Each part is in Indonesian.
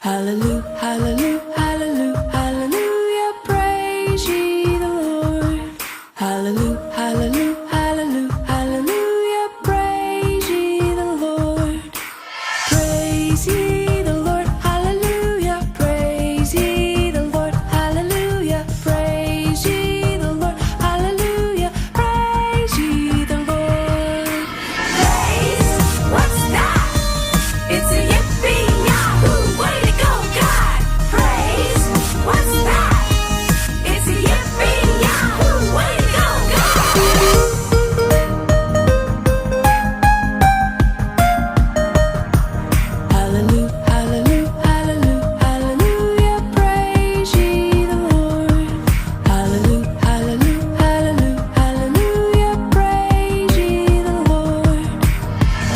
Hallelujah, hallelujah, hallelujah, hallelujah, praise ye the Lord. Hallelujah, hallelujah, hallelujah, hallelujah, praise ye the Lord. Praise ye the Lord, hallelujah, praise ye the Lord, hallelujah, praise ye the Lord, hallelujah, praise ye the Lord. Praise, what's that? It's a yippee yahoo, way to go, God! Praise, what's that? It's a yippee yahoo, way to go, God! Hallelujah, hallelujah, hallelujah, hallelujah, praise ye the Lord. Hallelujah, hallelujah, hallelujah, hallelujah, praise ye the Lord.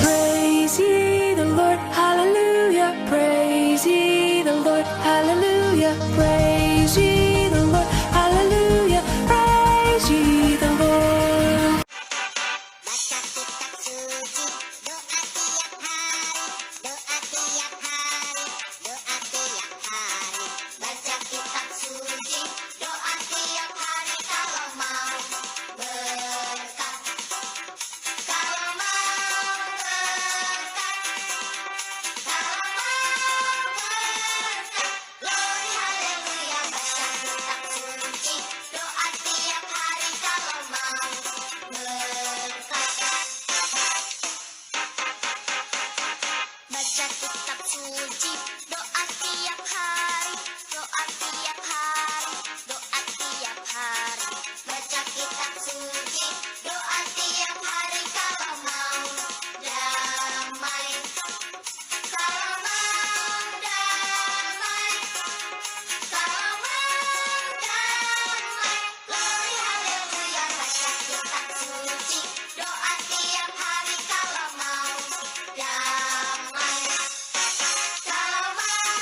Praise ye the Lord, hallelujah, praise ye the Lord, hallelujah, praise ye the Lord, hallelujah, praise ye the Lord. Baca kitab suci, doa tiap hari, doa tiap hari, doa tiap hari. Baca kitab suci, doa tiap hari kalau mau berkat. Kalau mau berkat, kalau mau berkat. Glory haleluya, baca kitab suci, doa tiap hari kalau mau berkat. Baca kitab suci, doa tiap hari, doa tiap hari, doa tiap hari. Baca kitab suci, doa tiap hari kalau mau damai. Kalau mau damai, kalau mau damai. Glory haleluya, baca kitab suci, doa tiap hari kalau mau damai. Kalau mau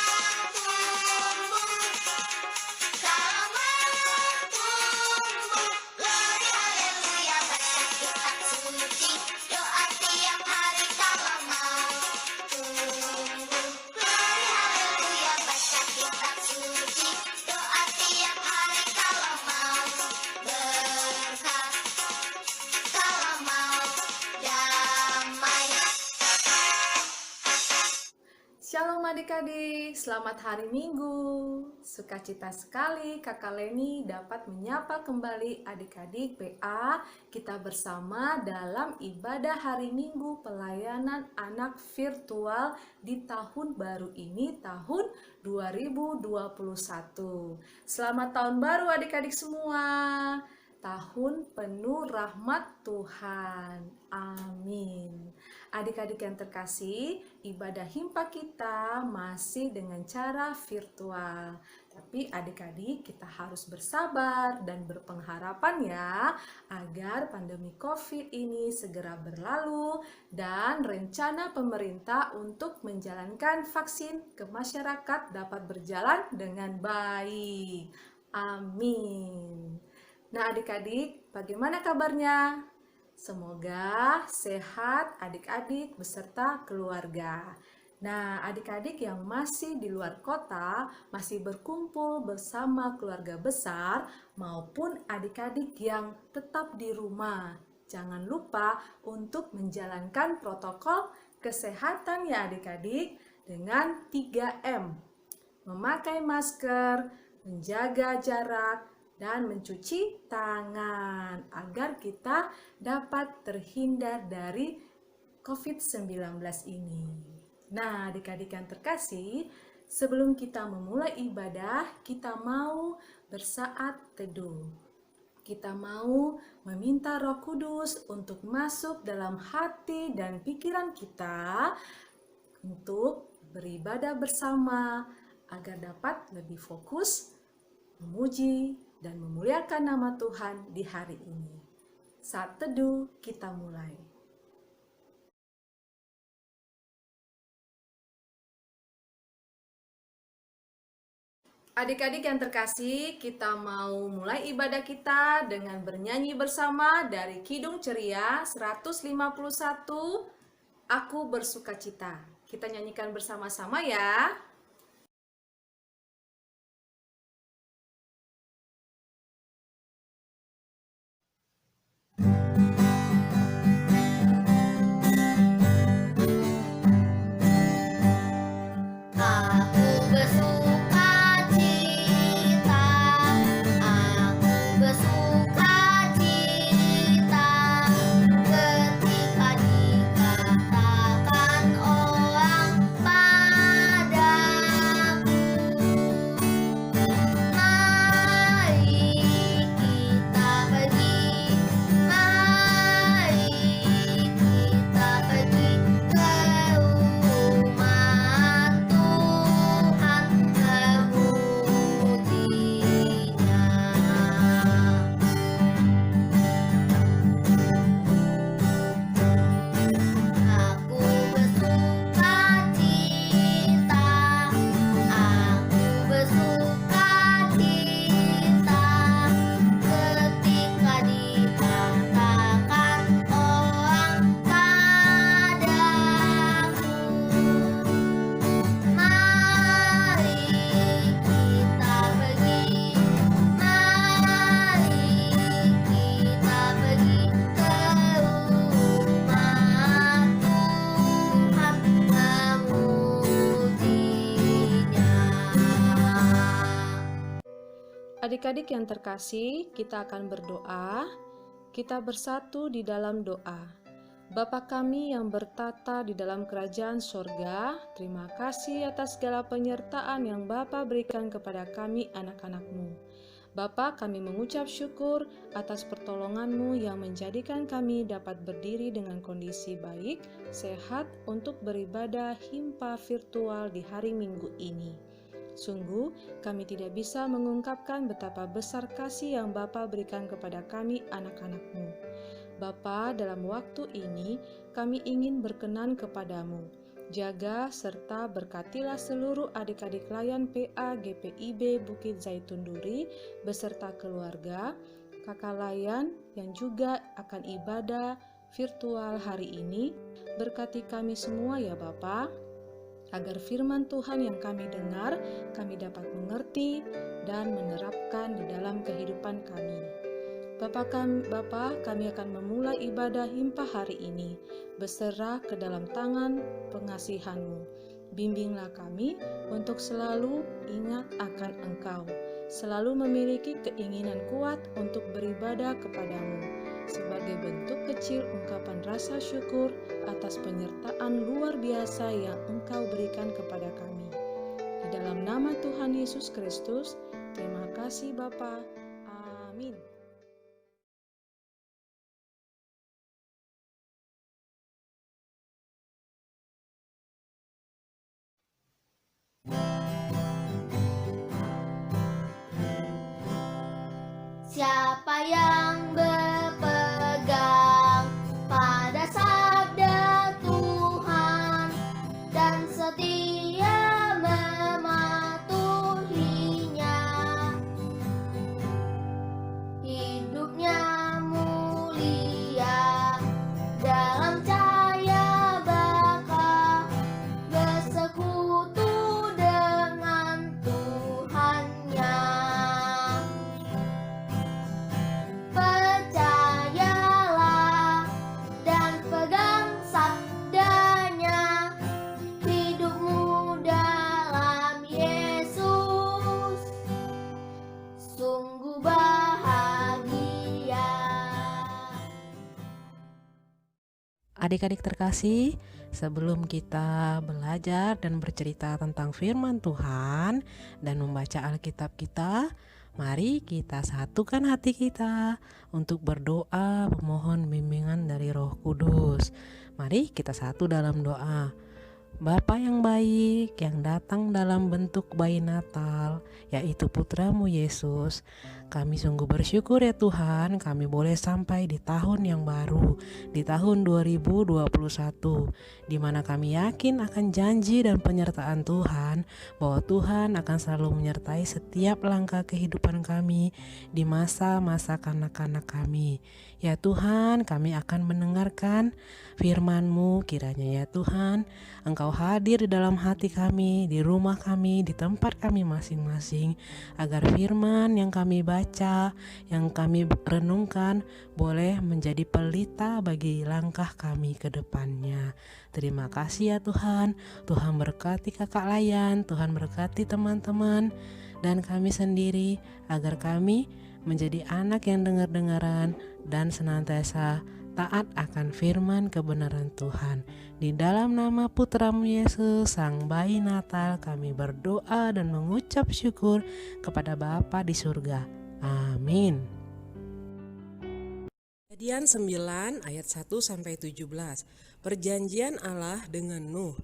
tumbuh, kalau mau tumbuh. Glory haleluya, baca kitab suci, doa tiap hari kalau mau tumbuh. Glory haleluya, baca kitab suci, doa tiap hari kalau mau berkat, kalau mau damai. Shalom adik-adik, selamat hari Minggu. Sukacita sekali Kakak Leni dapat menyapa kembali adik-adik PA kita bersama dalam ibadah hari Minggu pelayanan anak virtual di tahun baru ini, tahun 2021. Selamat tahun baru adik-adik semua. Tahun penuh rahmat Tuhan. Amin. Adik-adik yang terkasih, ibadah himpa kita masih dengan cara virtual. Tapi adik-adik kita harus bersabar dan berpengharapan ya, agar pandemi COVID ini segera berlalu dan rencana pemerintah untuk menjalankan vaksin ke masyarakat dapat berjalan dengan baik. Amin. Nah adik-adik, bagaimana kabarnya? Semoga sehat adik-adik beserta keluarga. Nah, adik-adik yang masih di luar kota, masih berkumpul bersama keluarga besar, maupun adik-adik yang tetap di rumah. Jangan lupa untuk menjalankan protokol kesehatan ya adik-adik dengan 3M. Memakai masker, menjaga jarak, dan mencuci tangan agar kita dapat terhindar dari COVID-19 ini. Nah, adik-adik yang terkasih, sebelum kita memulai ibadah, kita mau bersaat teduh. Kita mau meminta Roh Kudus untuk masuk dalam hati dan pikiran kita untuk beribadah bersama agar dapat lebih fokus memuji dan memuliakan nama Tuhan di hari ini. Saat teduh kita mulai. Adik-adik yang terkasih, kita mau mulai ibadah kita dengan bernyanyi bersama dari Kidung Ceria 151, Aku Bersukacita. Kita nyanyikan bersama-sama ya. Aku bersuka cita, aku bersuka cita, ketika dikatakan orang padaku, mari kita pergi, mari kita pergi ke rumah Tuhan memujinya. Aku bersuka cita, aku bersuka cita, ketika dikatakan orang padaku, mari kita pergi, mari kita pergi ke rumah Tuhan memujinya. Adik-adik yang terkasih, kita akan berdoa. Kita bersatu di dalam doa. Bapa kami yang bertata di dalam kerajaan sorga, terima kasih atas segala penyertaan yang Bapa berikan kepada kami anak-anak-Mu. Bapa, kami mengucap syukur atas pertolongan-Mu yang menjadikan kami dapat berdiri dengan kondisi baik, sehat untuk beribadah himpa virtual di hari Minggu ini. Sungguh, kami tidak bisa mengungkapkan betapa besar kasih yang Bapa berikan kepada kami anak-anak-Mu. Bapa, dalam waktu ini kami ingin berkenan kepadamu. Jaga serta berkatilah seluruh adik-adik layan PA GPIB Bukit Zaitun Duri beserta keluarga, kakak layan yang juga akan ibadah virtual hari ini. Berkati kami semua ya Bapa, agar firman Tuhan yang kami dengar, kami dapat mengerti dan menerapkan di dalam kehidupan kami. Bapa, kami akan memulai ibadah himpa hari ini, berserah ke dalam tangan pengasihan-Mu. Bimbinglah kami untuk selalu ingat akan Engkau, selalu memiliki keinginan kuat untuk beribadah kepadamu, sebagai bentuk kecil ungkapan rasa syukur atas penyertaan luar biasa yang Engkau berikan kepada kami. Di dalam nama Tuhan Yesus Kristus, terima kasih Bapa. Amin. Siapa yang berpegang pada sabda Tuhan dan setia mematuhinya, hidupnya mulia dalam cahaya baka, bersekutu dengan Tuhannya. Percayalah dan pegang sabdanya, hidupmu dalam Yesus sungguh bahagia. Adik-adik terkasih, sebelum kita belajar dan bercerita tentang firman Tuhan dan membaca Alkitab kita, mari kita satukan hati kita untuk berdoa memohon bimbingan dari Roh Kudus. Mari kita satu dalam doa. Bapa yang baik yang datang dalam bentuk bayi Natal, yaitu putramu Yesus, kami sungguh bersyukur ya Tuhan, kami boleh sampai di tahun yang baru, di tahun 2021, di mana kami yakin akan janji dan penyertaan Tuhan, bahwa Tuhan akan selalu menyertai setiap langkah kehidupan kami di masa-masa kanak-kanak kami. Ya Tuhan, kami akan mendengarkan firman-Mu. Kiranya ya Tuhan, Engkau hadir di dalam hati kami, di rumah kami, di tempat kami masing-masing, agar firman yang kami baca, yang kami renungkan, boleh menjadi pelita bagi langkah kami ke depannya. Terima kasih ya Tuhan. Tuhan berkati Kakak Layan, Tuhan berkati teman-teman dan kami sendiri, agar kami menjadi anak yang dengar-dengaran dan senantiasa taat akan firman kebenaran Tuhan. Di dalam nama Putra-Mu Yesus, Sang Bayi Natal, kami berdoa dan mengucap syukur kepada Bapa di surga. Amin. Kejadian 9 ayat 1-17. Perjanjian Allah dengan Nuh.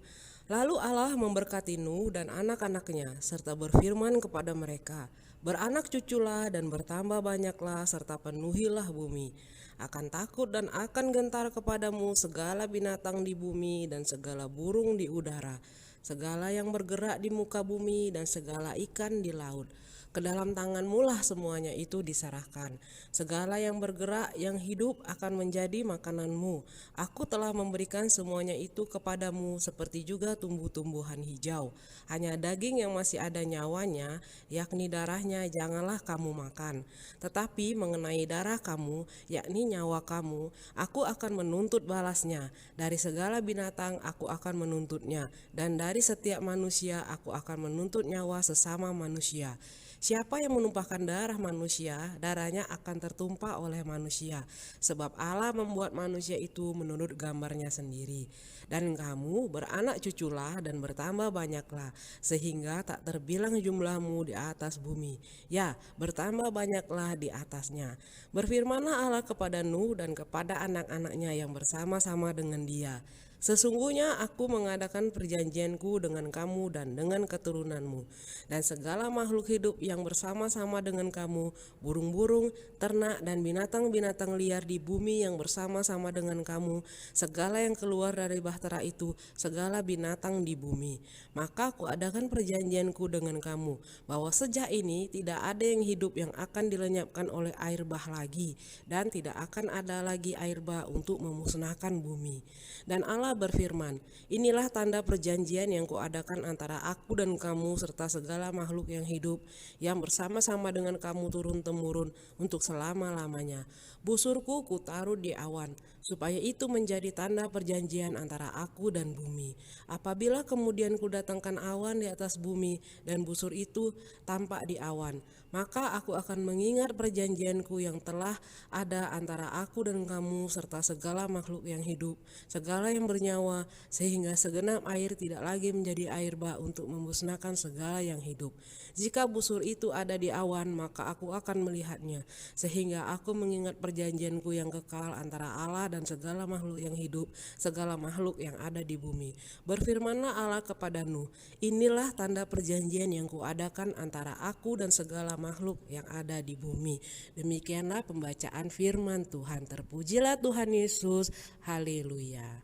Lalu Allah memberkati Nuh dan anak-anaknya, serta berfirman kepada mereka, beranak cuculah dan bertambah banyaklah, serta penuhilah bumi. Akan takut dan akan gentar kepadamu segala binatang di bumi dan segala burung di udara, segala yang bergerak di muka bumi dan segala ikan di laut. Ke dalam tanganmu lah semuanya itu diserahkan. Segala yang bergerak, yang hidup akan menjadi makananmu. Aku telah memberikan semuanya itu kepadamu, seperti juga tumbuh-tumbuhan hijau. Hanya daging yang masih ada nyawanya, yakni darahnya, janganlah kamu makan. Tetapi mengenai darah kamu, yakni nyawa kamu, aku akan menuntut balasnya. Dari segala binatang aku akan menuntutnya, dan dari setiap manusia aku akan menuntut nyawa sesama manusia. Siapa yang menumpahkan darah manusia, darahnya akan tertumpah oleh manusia, sebab Allah membuat manusia itu menurut gambarnya sendiri. Dan kamu beranak cuculah dan bertambah banyaklah, sehingga tak terbilang jumlahmu di atas bumi. Ya, bertambah banyaklah di atasnya. Berfirmanlah Allah kepada Nuh dan kepada anak-anaknya yang bersama-sama dengan dia. Sesungguhnya aku mengadakan perjanjianku dengan kamu dan dengan keturunanmu, dan segala makhluk hidup yang bersama-sama dengan kamu, burung-burung, ternak, dan binatang-binatang liar di bumi yang bersama-sama dengan kamu, segala yang keluar dari bahtera itu, segala binatang di bumi. Maka aku adakan perjanjianku dengan kamu, bahwa sejak ini tidak ada yang hidup yang akan dilenyapkan oleh air bah lagi, dan tidak akan ada lagi air bah untuk memusnahkan bumi. Dan Allah berfirman, inilah tanda perjanjian yang kuadakan antara aku dan kamu serta segala makhluk yang hidup yang bersama-sama dengan kamu turun-temurun untuk selama-lamanya. Busurku kutaruh di awan, supaya itu menjadi tanda perjanjian antara aku dan bumi. Apabila kemudian kudatangkan awan di atas bumi dan busur itu tampak di awan, maka aku akan mengingat perjanjianku yang telah ada antara aku dan kamu serta segala makhluk yang hidup, segala yang bernyawa, sehingga segenap air tidak lagi menjadi air bah untuk memusnahkan segala yang hidup. Jika busur itu ada di awan, maka aku akan melihatnya, sehingga aku mengingat perjanjianku yang kekal antara Allah dan segala makhluk yang hidup, segala makhluk yang ada di bumi. Berfirmanlah Allah kepada Nuh, inilah tanda perjanjian yang kuadakan antara aku dan segala makhluk yang ada di bumi. Demikianlah pembacaan firman Tuhan. Terpujilah Tuhan Yesus. Haleluya.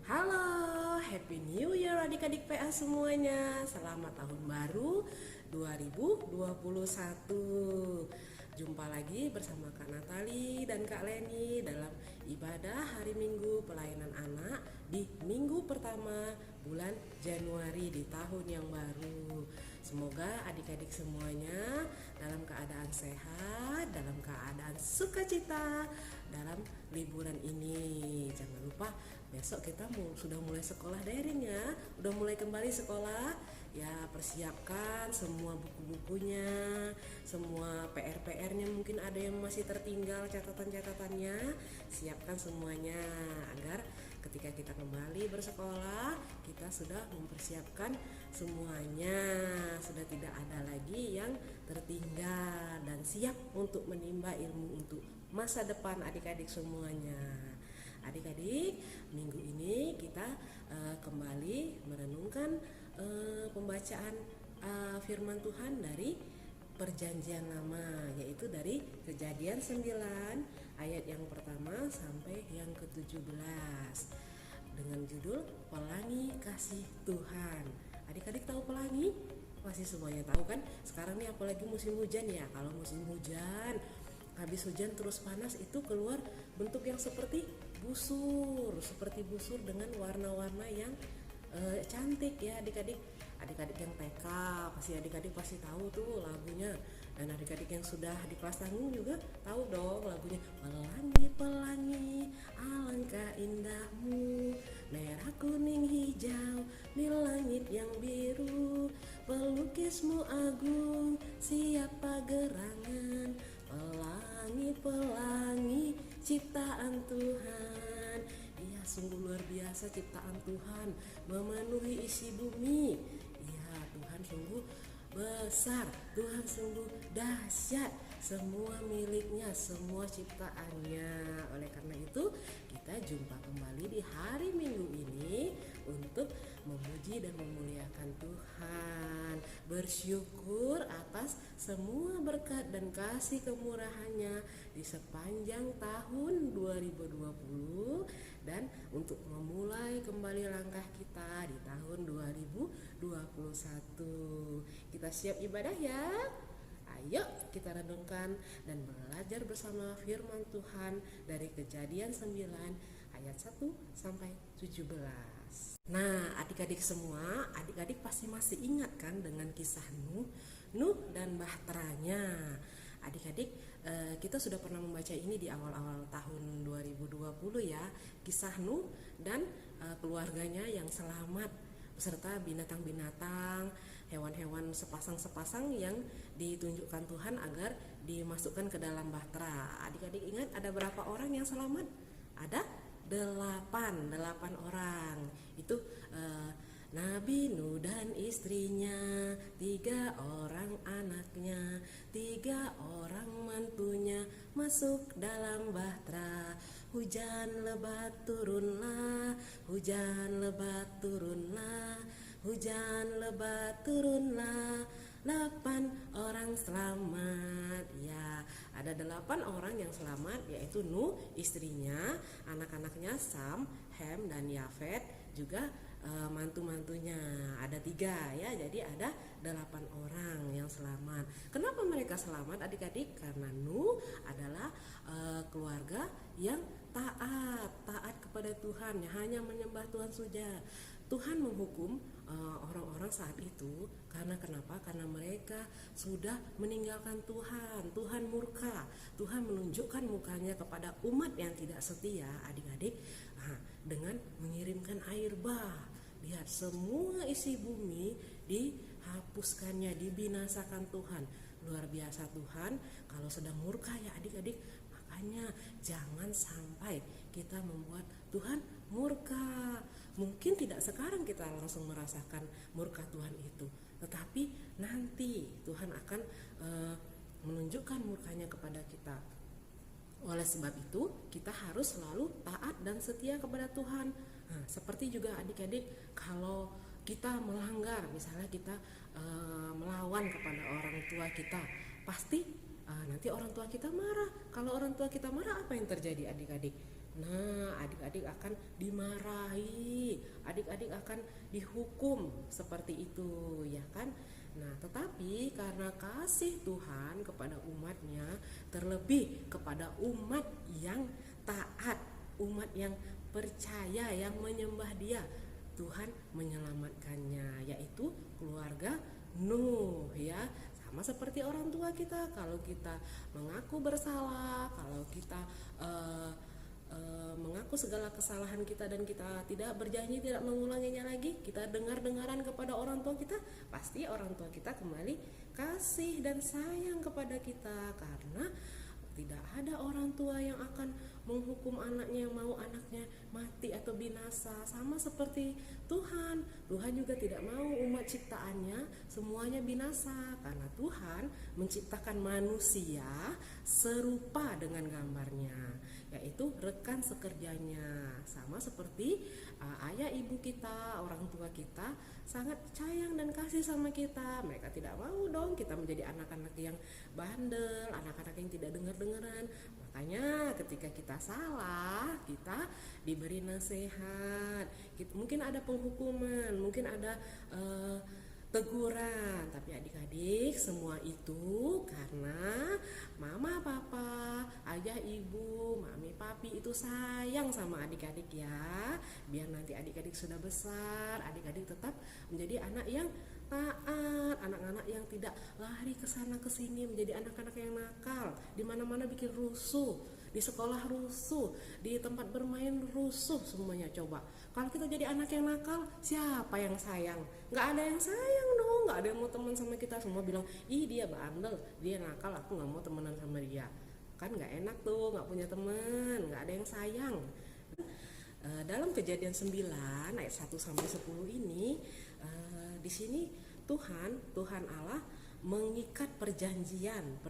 Halo, Happy New Year adik-adik PA semuanya. Selamat tahun baru 2021. Jumpa lagi bersama Kak Natali dan Kak Leni dalam ibadah hari Minggu pelayanan anak di minggu pertama bulan Januari di tahun yang baru. Semoga adik-adik semuanya dalam keadaan sehat, dalam keadaan sukacita dalam liburan ini. Jangan lupa besok kita sudah mulai sekolah daring ya, udah mulai kembali sekolah ya. Persiapkan semua buku-bukunya, semua PR-nya, mungkin ada yang masih tertinggal catatan-catatannya, siapkan semuanya agar ketika kita kembali bersekolah kita sudah mempersiapkan semuanya, sudah tidak ada lagi yang tertinggal dan siap untuk menimba ilmu untuk masa depan adik-adik semuanya. Adik-adik, minggu ini kita kembali merenungkan pembacaan firman Tuhan dari Perjanjian Lama, yaitu dari Kejadian 9 ayat yang pertama sampai yang ke-17 dengan judul Pelangi Kasih Tuhan. Adik-adik tahu pelangi? Pasti semuanya tahu kan? Sekarang nih apalagi musim hujan ya. Kalau musim hujan habis hujan terus panas itu keluar bentuk yang seperti busur dengan warna-warna yang cantik ya adik-adik yang TK adik-adik pasti tahu tuh lagunya, dan adik-adik yang sudah di kelas tanggung juga tahu dong lagunya. Pelangi alangkah indahmu, merah kuning hijau di langit yang biru, pelukismu agung siapa gerangan, pelangi ciptaan Tuhan. Iya, sungguh luar biasa ciptaan Tuhan, memenuhi isi bumi. Iya, Tuhan sungguh besar, Tuhan sungguh dahsyat, semua miliknya, semua ciptaannya. Oleh karena itu kita jumpa kembali di hari Minggu ini untuk memuji dan memuliakan Tuhan, bersyukur atas semua berkat dan kasih kemurahannya di sepanjang tahun 2020, dan untuk memulai kembali langkah kita di tahun 2021. Kita siap ibadah ya? Ayo kita renungkan dan belajar bersama firman Tuhan dari Kejadian 9 ayat 1 sampai 17. Nah, adik-adik semua, adik-adik pasti masih ingat kan dengan kisah Nuh dan bahteranya. Adik-adik, kita sudah pernah membaca ini di awal-awal tahun 2020 ya, kisah Nuh dan keluarganya yang selamat beserta binatang-binatang, hewan-hewan sepasang-sepasang yang ditunjukkan Tuhan agar dimasukkan ke dalam bahtera. Adik-adik ingat ada berapa orang yang selamat? Ada 8 orang. Itu Nabi Nuh dan istrinya, 3 orang anaknya, 3 orang mantunya masuk dalam bahtera. Hujan lebat turunlah, hujan lebat turunlah, hujan lebat turunlah, 8 orang selamat. Ya, ada 8 orang yang selamat, yaitu Nuh, istrinya, anak-anaknya Sam, Ham dan Yafet, juga mantu-mantunya ada 3 ya, jadi ada 8 orang yang selamat. Kenapa mereka selamat adik-adik? Karena Nuh adalah keluarga yang taat kepada Tuhan, hanya menyembah Tuhan saja. Tuhan menghukum orang-orang saat itu karena kenapa? Karena mereka sudah meninggalkan Tuhan. Tuhan murka. Tuhan menunjukkan mukanya kepada umat yang tidak setia adik-adik dengan mengirimkan air bah. Lihat, semua isi bumi dihapuskannya, dibinasakan Tuhan. Luar biasa Tuhan kalau sedang murka ya adik-adik. Makanya jangan sampai kita membuat Tuhan murka. Mungkin tidak sekarang kita langsung merasakan murka Tuhan itu, tetapi nanti Tuhan akan menunjukkan murkanya kepada kita. Oleh sebab itu kita harus selalu taat dan setia kepada Tuhan. Nah, seperti juga adik-adik, kalau kita melanggar, misalnya kita melawan kepada orang tua kita, pasti nanti orang tua kita marah. Kalau orang tua kita marah, apa yang terjadi adik-adik? Nah, adik-adik akan dimarahi, adik-adik akan dihukum seperti itu, ya kan? Nah, tetapi karena kasih Tuhan kepada umatnya, terlebih kepada umat yang taat, umat yang percaya, yang menyembah Dia, Tuhan menyelamatkannya, yaitu keluarga Nuh ya. Sama seperti orang tua kita, kalau kita mengaku bersalah, kalau kita mengaku segala kesalahan kita dan kita tidak berjanji tidak mengulanginya lagi, kita dengar-dengaran kepada orang tua kita, pasti orang tua kita kembali kasih dan sayang kepada kita, karena tidak ada orang tua yang akan menghukum anaknya yang mau anaknya mati atau binasa. Sama seperti Tuhan juga tidak mau umat ciptaannya semuanya binasa, karena Tuhan menciptakan manusia serupa dengan gambarnya, yaitu rekan sekerjanya. Sama seperti ayah ibu kita, orang tua kita sangat sayang dan kasih sama kita. Mereka tidak mau dong kita menjadi anak-anak yang bandel, anak-anak yang tidak dengar-dengaran. Makanya ketika kita salah, kita diberi nasihat. Mungkin ada penghukuman, mungkin ada teguran. Tapi adik-adik, semua itu karena mama, papa, ayah, ibu, mami, papi itu sayang sama adik-adik ya. Biar nanti adik-adik sudah besar, adik-adik tetap menjadi anak yang taat, anak-anak yang tidak lari ke sana ke sini, menjadi anak-anak yang nakal, di mana-mana bikin rusuh, di sekolah rusuh, di tempat bermain rusuh, semuanya. Coba kalau kita jadi anak yang nakal, siapa yang sayang? Nggak ada yang sayang dong, nggak ada yang mau teman sama kita. Semua bilang, ih dia bandel, dia nakal, aku nggak mau temenan sama dia. Kan nggak enak tuh, nggak punya teman, nggak ada yang sayang. Dalam Kejadian 9 ayat 1 sampai 10 ini, di sini Tuhan Allah mengikat perjanjian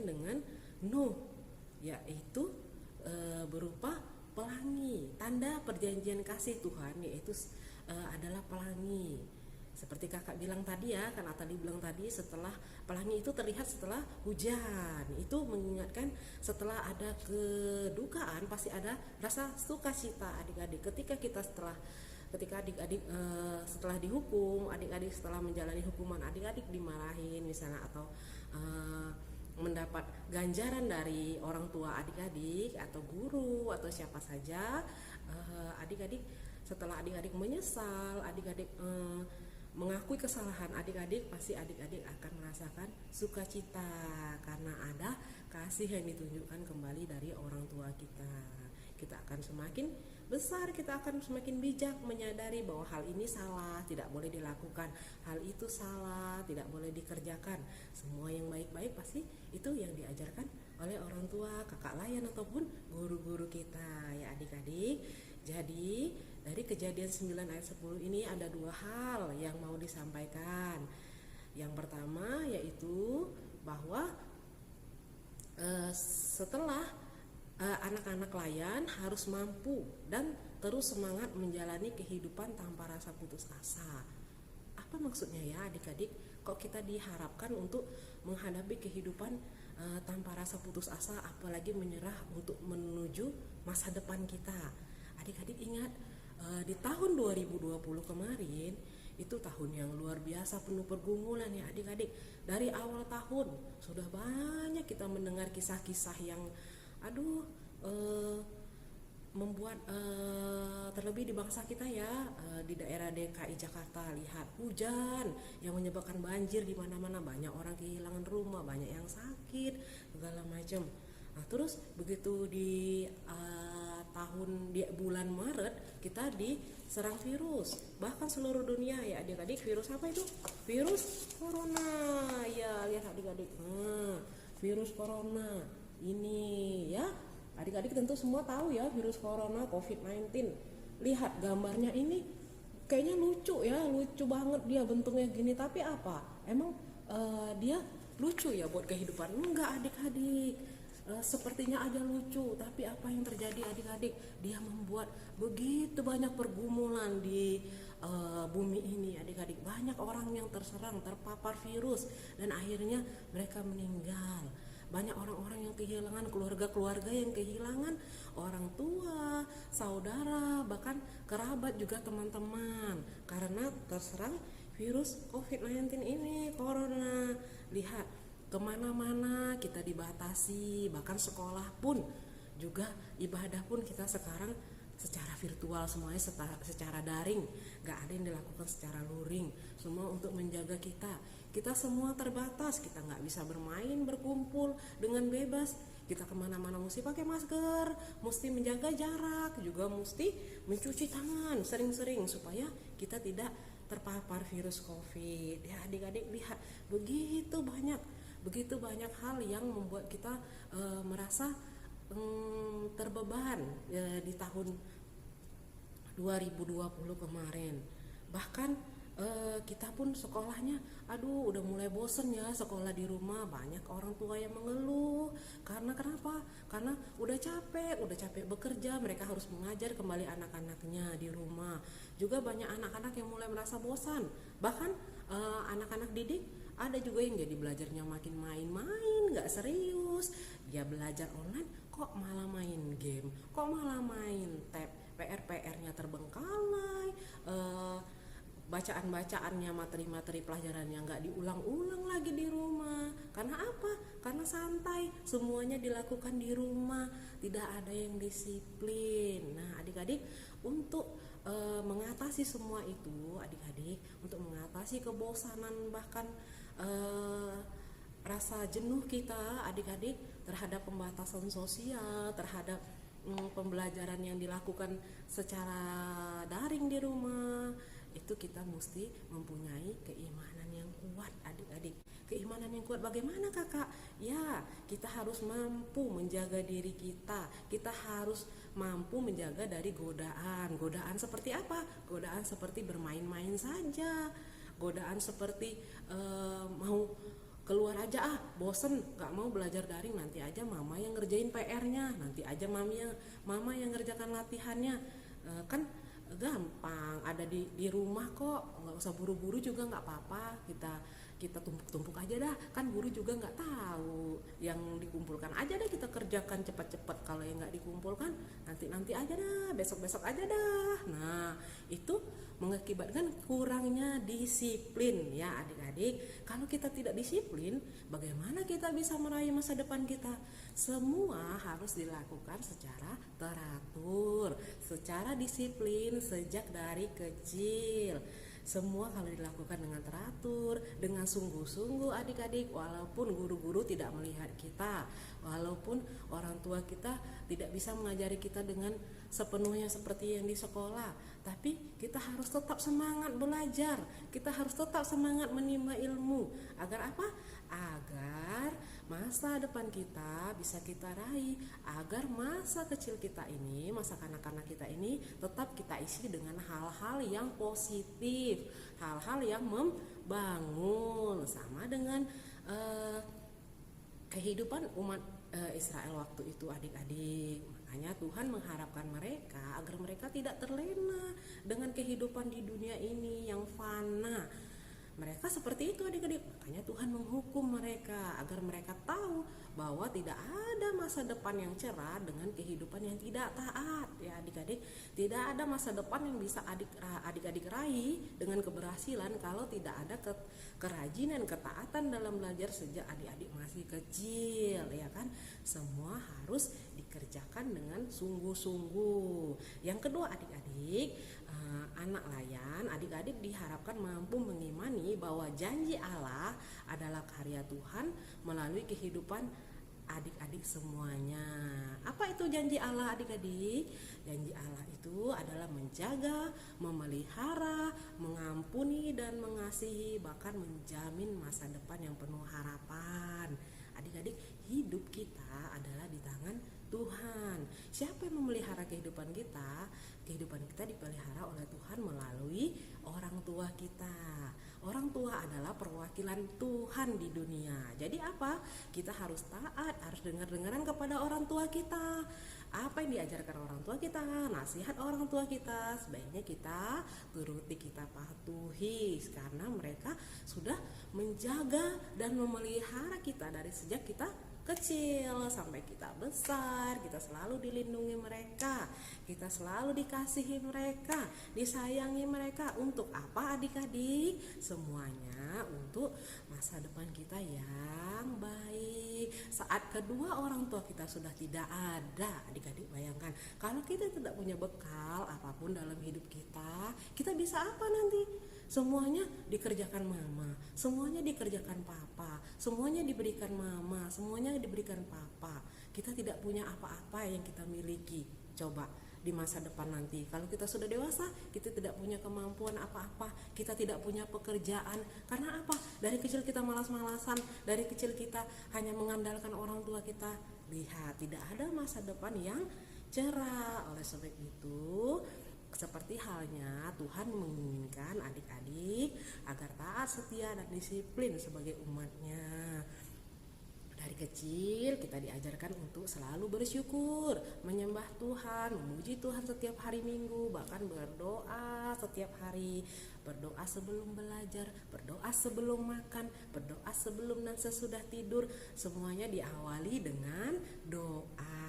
dengan Nuh, yaitu berupa pelangi. Tanda perjanjian kasih Tuhan yaitu adalah pelangi. Seperti kakak bilang tadi ya, kan Atali bilang tadi, setelah pelangi itu terlihat setelah hujan. Itu mengingatkan setelah ada kedukaan pasti ada rasa sukacita adik-adik. Ketika adik-adik setelah dihukum, adik-adik setelah menjalani hukuman, adik-adik dimarahin misalnya, atau mendapat ganjaran dari orang tua adik-adik atau guru atau siapa saja, adik-adik setelah adik-adik menyesal, adik-adik mengakui kesalahan adik-adik, pasti adik-adik akan merasakan sukacita karena ada kasih yang ditunjukkan kembali dari orang tua kita. Kita akan semakin besar, kita akan semakin bijak menyadari bahwa hal ini salah, tidak boleh dilakukan, hal itu salah, tidak boleh dikerjakan. Semua yang baik-baik pasti itu yang diajarkan oleh orang tua, kakak layan ataupun guru-guru kita ya adik-adik. Jadi dari Kejadian 9 ayat 10 ini ada dua hal yang mau disampaikan. Yang pertama yaitu bahwa setelah anak-anak layan harus mampu dan terus semangat menjalani kehidupan tanpa rasa putus asa. Apa maksudnya ya adik-adik? Kok kita diharapkan untuk menghadapi kehidupan tanpa rasa putus asa, apalagi menyerah untuk menuju masa depan kita? Adik-adik ingat, di tahun 2020 kemarin itu tahun yang luar biasa, penuh pergumulan ya adik-adik. Dari awal tahun sudah banyak kita mendengar kisah-kisah yang membuat terlebih di bangsa kita ya, di daerah DKI Jakarta, lihat hujan yang menyebabkan banjir di mana-mana, banyak orang kehilangan rumah, banyak yang sakit segala macam. Nah, terus begitu di bulan Maret kita diserang virus, bahkan seluruh dunia ya adik-adik. Virus apa itu? Virus corona ya, lihat adik-adik. Virus corona ini ya adik-adik tentu semua tahu ya, virus corona COVID-19. Lihat gambarnya ini, kayaknya lucu ya, lucu banget dia bentuknya gini, tapi apa? Emang dia lucu ya buat kehidupan? Enggak adik-adik, sepertinya aja lucu, tapi apa yang terjadi adik-adik? Dia membuat begitu banyak pergumulan di bumi ini adik-adik. Banyak orang yang terpapar virus dan akhirnya mereka meninggal. Banyak orang-orang yang kehilangan, keluarga-keluarga yang kehilangan orang tua, saudara, bahkan kerabat juga teman-teman, karena terserang virus COVID-19 ini, corona. Lihat, kemana-mana kita dibatasi, bahkan sekolah pun juga, ibadah pun kita sekarang secara virtual, semuanya secara daring, gak ada yang dilakukan secara luring, semua untuk menjaga kita semua terbatas, kita gak bisa bermain, berkumpul dengan bebas, kita kemana-mana mesti pakai masker, mesti menjaga jarak, juga mesti mencuci tangan sering-sering supaya kita tidak terpapar virus COVID. Ya adik-adik lihat, begitu banyak hal yang membuat kita merasa terbeban di tahun 2020 kemarin. Bahkan kita pun sekolahnya udah mulai bosen ya sekolah di rumah. Banyak orang tua yang mengeluh karena kenapa? Karena udah capek bekerja, mereka harus mengajar kembali anak-anaknya di rumah. Juga banyak anak-anak yang mulai merasa bosan. Bahkan anak-anak didik ada juga yang jadi belajarnya makin main-main, gak serius. Dia belajar online kok malah main game, kok malah main tab, PR-nya terbengkalai, bacaan-bacaannya, materi-materi pelajarannya nggak diulang-ulang lagi di rumah. Karena apa? Karena santai, semuanya dilakukan di rumah, tidak ada yang disiplin. Nah, adik-adik, untuk mengatasi semua itu, adik-adik, untuk mengatasi kebosanan bahkan rasa jenuh kita, adik-adik, terhadap pembatasan sosial, terhadap pembelajaran yang dilakukan secara daring di rumah, itu kita mesti mempunyai keimanan yang kuat, adik-adik. Keimanan yang kuat bagaimana, kakak? Ya, kita harus mampu menjaga diri kita. Kita harus mampu menjaga dari godaan. Godaan seperti apa? Godaan seperti bermain-main saja. Godaan seperti mau keluar aja, bosen, gak mau belajar daring, nanti aja mama yang ngerjain PR-nya, nanti aja mama yang ngerjakan latihannya. Kan gampang, ada di rumah kok, nggak usah buru-buru juga nggak apa-apa, kita tumpuk-tumpuk aja dah, kan guru juga nggak tahu, yang dikumpulkan aja dah kita kerjakan cepat-cepat, kalau yang nggak dikumpulkan nanti aja dah, besok aja dah. Nah, itu mengakibatkan kurangnya disiplin ya adik-adik. Kalau kita tidak disiplin, bagaimana kita bisa meraih masa depan kita? Semua harus dilakukan secara teratur, secara disiplin sejak dari kecil. Semua kalau dilakukan dengan teratur, dengan sungguh-sungguh adik-adik, walaupun guru-guru tidak melihat kita, walaupun orang tua kita tidak bisa mengajari kita dengan sepenuhnya seperti yang di sekolah, tapi kita harus tetap semangat belajar, kita harus tetap semangat menimba ilmu. Agar apa? Agar masa depan kita bisa kita raih, agar masa kecil kita ini, masa kanak-kanak kita ini tetap kita isi dengan hal-hal yang positif, hal-hal yang membangun, sama dengan kehidupan umat Israel waktu itu adik-adik. Makanya Tuhan mengharapkan mereka agar mereka tidak terlena dengan kehidupan di dunia ini yang fana. Mereka seperti itu adik-adik, makanya Tuhan menghukum mereka agar mereka tahu bahwa tidak ada masa depan yang cerah dengan kehidupan yang tidak taat ya adik-adik. Tidak ada masa depan yang bisa adik-adik raih dengan keberhasilan kalau tidak ada kerajinan, ketaatan dalam belajar sejak adik-adik masih kecil ya kan. Semua harus dikerjakan dengan sungguh-sungguh. Yang kedua adik-adik, anak layan, adik-adik diharapkan mampu mengimani bahwa janji Allah adalah karya Tuhan melalui kehidupan adik-adik semuanya. Apa itu janji Allah adik-adik? Janji Allah itu adalah menjaga, memelihara, mengampuni dan mengasihi, bahkan menjamin masa depan yang penuh harapan. Adik-adik, hidup kita adalah di tangan Tuhan. Siapa yang memelihara kehidupan kita? Kehidupan kita dipelihara oleh Tuhan melalui orang tua kita. Orang tua adalah perwakilan Tuhan di dunia. Jadi apa? Kita harus taat, harus dengar-dengaran kepada orang tua kita. Apa yang diajarkan orang tua kita, nasihat orang tua kita, sebaiknya kita turuti, kita patuhi, karena mereka sudah menjaga dan memelihara kita dari sejak kita kecil sampai kita besar. Kita selalu dilindungi mereka, kita selalu dikasihi mereka, disayangi mereka. Untuk apa adik-adik? Semuanya untuk masa depan kita yang baik. Saat kedua orang tua kita sudah tidak ada, adik-adik bayangkan, kalau kita tidak punya bekal apapun dalam hidup kita, kita bisa apa nanti? Semuanya dikerjakan mama, semuanya dikerjakan papa, semuanya diberikan mama, semuanya diberikan papa. Kita tidak punya apa-apa yang kita miliki. Coba di masa depan nanti, kalau kita sudah dewasa, kita tidak punya kemampuan apa-apa, kita tidak punya pekerjaan. Karena apa? Dari kecil kita malas-malasan, dari kecil kita hanya mengandalkan orang tua kita. Lihat, tidak ada masa depan yang cerah. Oleh sebab itu, seperti halnya Tuhan menginginkan adik-adik agar taat, setia, dan disiplin sebagai umatnya. Dari kecil kita diajarkan untuk selalu bersyukur, menyembah Tuhan, memuji Tuhan setiap hari Minggu, bahkan berdoa setiap hari. Berdoa sebelum belajar, berdoa sebelum makan, berdoa sebelum dan sesudah tidur. Semuanya diawali dengan doa.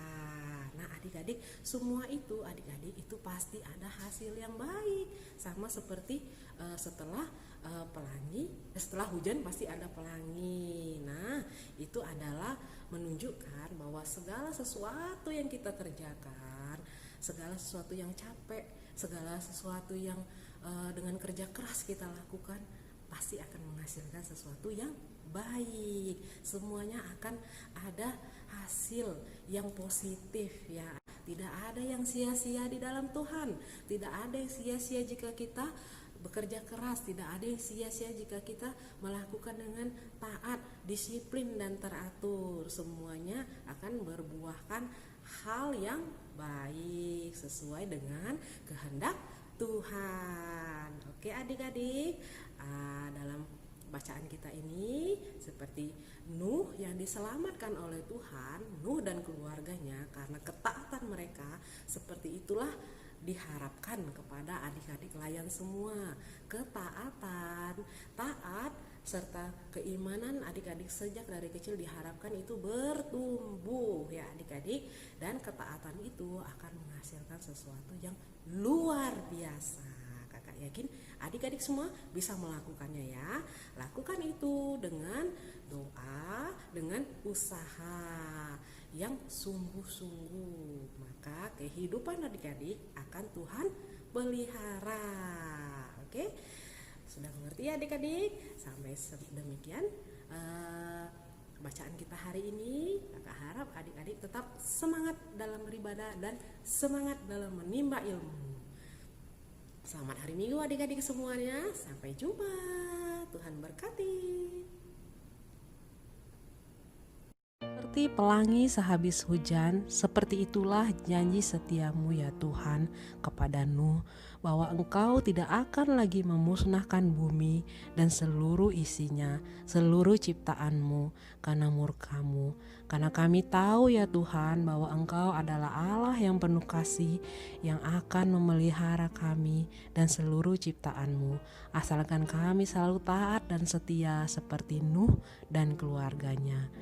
Nah adik-adik, semua itu adik-adik itu pasti ada hasil yang baik. Sama seperti setelah setelah hujan pasti ada pelangi. Nah, itu adalah menunjukkan bahwa segala sesuatu yang kita kerjakan, segala sesuatu yang capek, segala sesuatu yang dengan kerja keras kita lakukan pasti akan menghasilkan sesuatu yang baik. Semuanya akan ada hasil yang positif ya. Tidak ada yang sia-sia di dalam Tuhan. Tidak ada yang sia-sia jika kita bekerja keras, tidak ada yang sia-sia jika kita melakukan dengan taat, disiplin dan teratur. Semuanya akan berbuahkan hal yang baik sesuai dengan kehendak Tuhan. Oke adik-adik, dalam bacaan kita ini seperti Nuh yang diselamatkan oleh Tuhan, Nuh dan keluarganya karena ketaatan mereka, seperti itulah diharapkan kepada adik-adik layan semua. Ketaatan, taat, serta keimanan adik-adik sejak dari kecil diharapkan itu bertumbuh ya adik-adik, dan ketaatan itu akan menghasilkan sesuatu yang luar biasa. Kakak yakin adik-adik semua bisa melakukannya ya. Lakukan itu dengan doa, dengan usaha yang sungguh-sungguh, maka kehidupan adik-adik akan Tuhan pelihara. Oke, sudah mengerti ya adik-adik? Sampai demikian bacaan kita hari ini. Kakak harap adik-adik tetap semangat dalam beribadah dan semangat dalam menimba ilmu. Selamat hari Minggu adik-adik semuanya. Sampai jumpa. Tuhan berkati. Seperti pelangi sehabis hujan, seperti itulah janji setiamu ya Tuhan kepada Nuh, bahwa Engkau tidak akan lagi memusnahkan bumi dan seluruh isinya, seluruh ciptaanmu karena murka-Mu. Karena kami tahu ya Tuhan bahwa Engkau adalah Allah yang penuh kasih, yang akan memelihara kami dan seluruh ciptaanmu, asalkan kami selalu taat dan setia seperti Nuh dan keluarganya.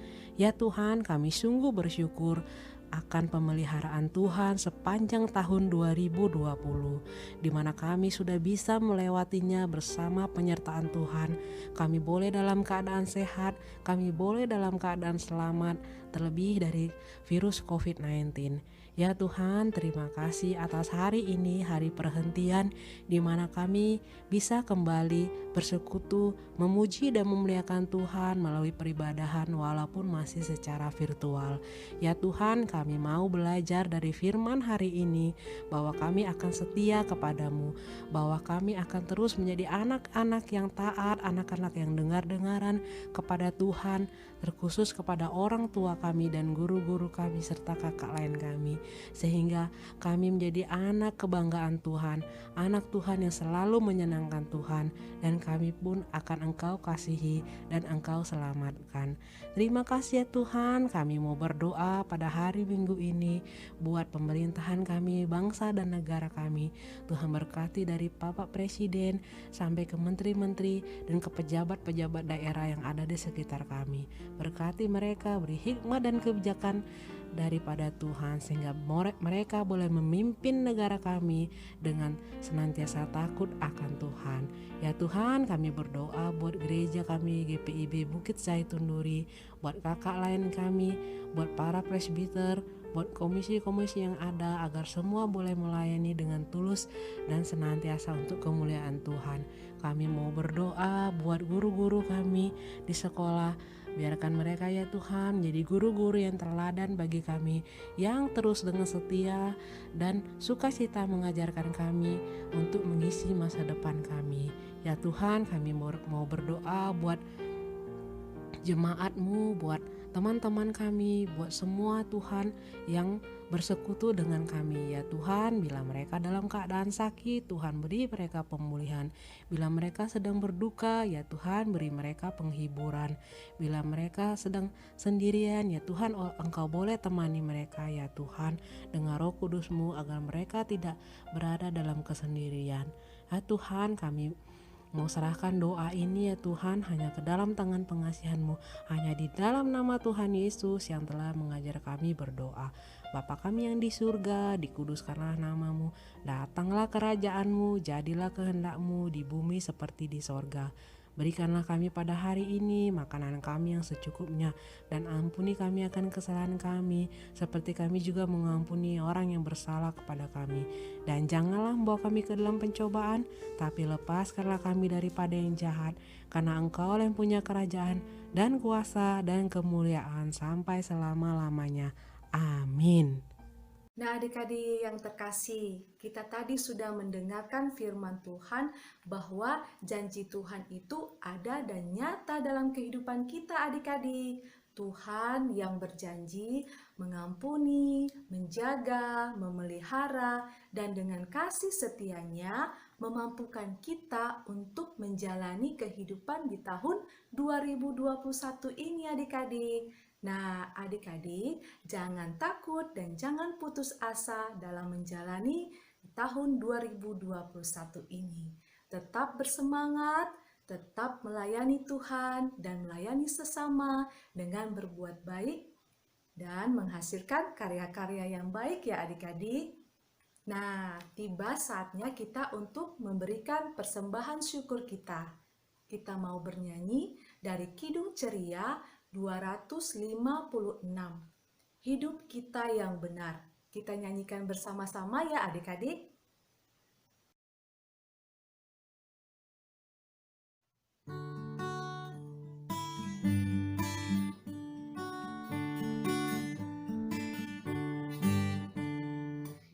Ya Tuhan, kami sungguh bersyukur akan pemeliharaan Tuhan sepanjang tahun 2020, di mana kami sudah bisa melewatinya bersama penyertaan Tuhan. Kami boleh dalam keadaan sehat, kami boleh dalam keadaan selamat, terlebih dari virus COVID-19. Ya Tuhan, terima kasih atas hari ini, hari perhentian di mana kami bisa kembali bersekutu, memuji dan memuliakan Tuhan melalui peribadahan walaupun masih secara virtual. Ya Tuhan, kami mau belajar dari firman hari ini bahwa kami akan setia kepadamu, bahwa kami akan terus menjadi anak-anak yang taat, anak-anak yang dengar-dengaran kepada Tuhan, terkhusus kepada orang tua kami dan guru-guru kami serta kakak lain kami, sehingga kami menjadi anak kebanggaan Tuhan, anak Tuhan yang selalu menyenangkan Tuhan, dan kami pun akan Engkau kasihi dan Engkau selamatkan. Terima kasih ya Tuhan, kami mau berdoa pada hari Minggu ini buat pemerintahan kami, bangsa dan negara kami. Tuhan berkati dari Bapak Presiden sampai ke menteri-menteri dan ke pejabat-pejabat daerah yang ada di sekitar kami. Berkati mereka, beri hikmat dan kebijakan daripada Tuhan sehingga mereka boleh memimpin negara kami dengan senantiasa takut akan Tuhan. Ya Tuhan, kami berdoa buat gereja kami GPIB Bukit Zaitun Duri, buat kakak lain kami, buat para presbiter, buat komisi-komisi yang ada, agar semua boleh melayani dengan tulus dan senantiasa untuk kemuliaan Tuhan. Kami mau berdoa buat guru-guru kami di sekolah. Biarkan mereka ya Tuhan menjadi guru-guru yang teladan bagi kami, yang terus dengan setia dan sukacita mengajarkan kami untuk mengisi masa depan kami. Ya Tuhan, kami mau berdoa buat jemaat-Mu, buat teman-teman kami, buat semua Tuhan yang bersekutu dengan kami. Ya Tuhan, bila mereka dalam keadaan sakit, Tuhan beri mereka pemulihan. Bila mereka sedang berduka, ya Tuhan beri mereka penghiburan. Bila mereka sedang sendirian, ya Tuhan Engkau boleh temani mereka ya Tuhan dengan Roh Kudus-Mu agar mereka tidak berada dalam kesendirian. Ya Tuhan, kami Mau serahkan doa ini ya Tuhan hanya ke dalam tangan pengasihan-Mu. Hanya di dalam nama Tuhan Yesus yang telah mengajar kami berdoa. Bapa kami yang di surga, dikuduskanlah nama-Mu. Datanglah kerajaan-Mu, jadilah kehendak-Mu di bumi seperti di sorga. Berikanlah kami pada hari ini makanan kami yang secukupnya, dan ampuni kami akan kesalahan kami, seperti kami juga mengampuni orang yang bersalah kepada kami. Dan janganlah membawa kami ke dalam pencobaan, tapi lepaskanlah kami daripada yang jahat, karena Engkau yang punya kerajaan dan kuasa dan kemuliaan sampai selama-lamanya. Amin. Nah, adik-adik yang terkasih, kita tadi sudah mendengarkan firman Tuhan bahwa janji Tuhan itu ada dan nyata dalam kehidupan kita, adik-adik. Tuhan yang berjanji mengampuni, menjaga, memelihara, dan dengan kasih setianya memampukan kita untuk menjalani kehidupan di tahun 2021 ini, adik-adik. Nah, adik-adik, jangan takut dan jangan putus asa dalam menjalani tahun 2021 ini. Tetap bersemangat, tetap melayani Tuhan dan melayani sesama dengan berbuat baik dan menghasilkan karya-karya yang baik ya adik-adik. Nah, tiba saatnya kita untuk memberikan persembahan syukur kita. Kita mau bernyanyi dari Kidung Ceria 256. Hidup kita yang benar. Kita nyanyikan bersama-sama ya adik-adik.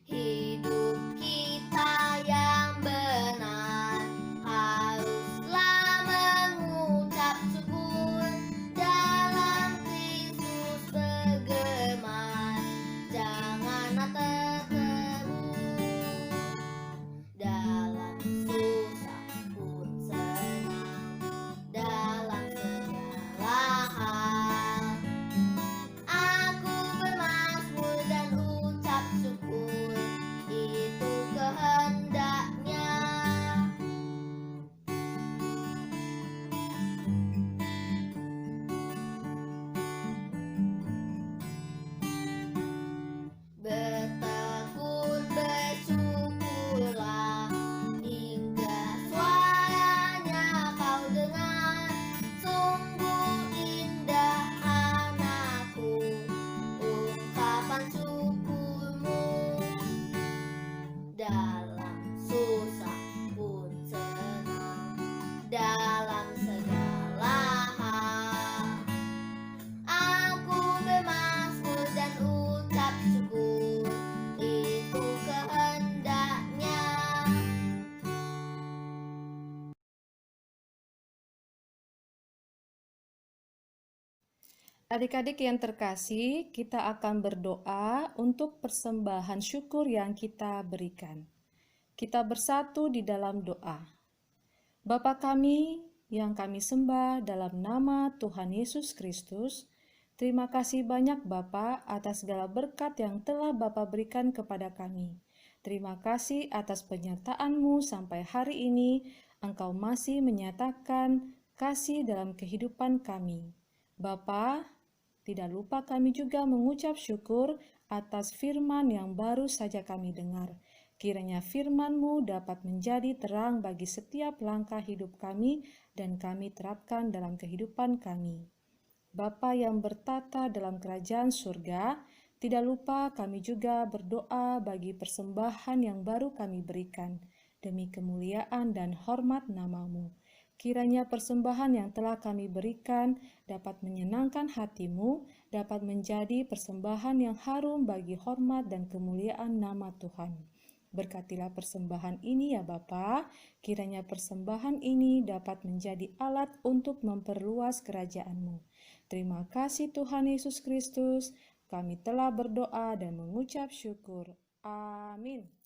Hidup kita yang benar haruslah mengucap syukur, dalam Kristus bergema, janganlah tertegun. Dalam susah pun senang, dalam segala hal aku bermazmur dan ucap syukur, itu kehendaknya. Bertekun bersyukurlah, hingga suaranya kau dengar. Sungguh indah anakku, ungkapan syukurmu. Dalam susah pun senang, dalam segala hal aku bermazmur dan ucap syukur, itu kehendaknya. Adik-adik yang terkasih, kita akan berdoa untuk persembahan syukur yang kita berikan. Kita bersatu di dalam doa. Bapa kami yang kami sembah dalam nama Tuhan Yesus Kristus, terima kasih banyak Bapa atas segala berkat yang telah Bapa berikan kepada kami. Terima kasih atas penyertaan-Mu sampai hari ini, Engkau masih menyatakan kasih dalam kehidupan kami. Bapa, tidak lupa kami juga mengucap syukur atas firman yang baru saja kami dengar. Kiranya firman-Mu dapat menjadi terang bagi setiap langkah hidup kami dan kami terapkan dalam kehidupan kami. Bapa yang bertata dalam kerajaan surga, tidak lupa kami juga berdoa bagi persembahan yang baru kami berikan, demi kemuliaan dan hormat nama-Mu. Kiranya persembahan yang telah kami berikan dapat menyenangkan hati-Mu, dapat menjadi persembahan yang harum bagi hormat dan kemuliaan nama Tuhan. Berkatilah persembahan ini ya Bapa, kiranya persembahan ini dapat menjadi alat untuk memperluas kerajaan-Mu. Terima kasih Tuhan Yesus Kristus, kami telah berdoa dan mengucap syukur. Amin.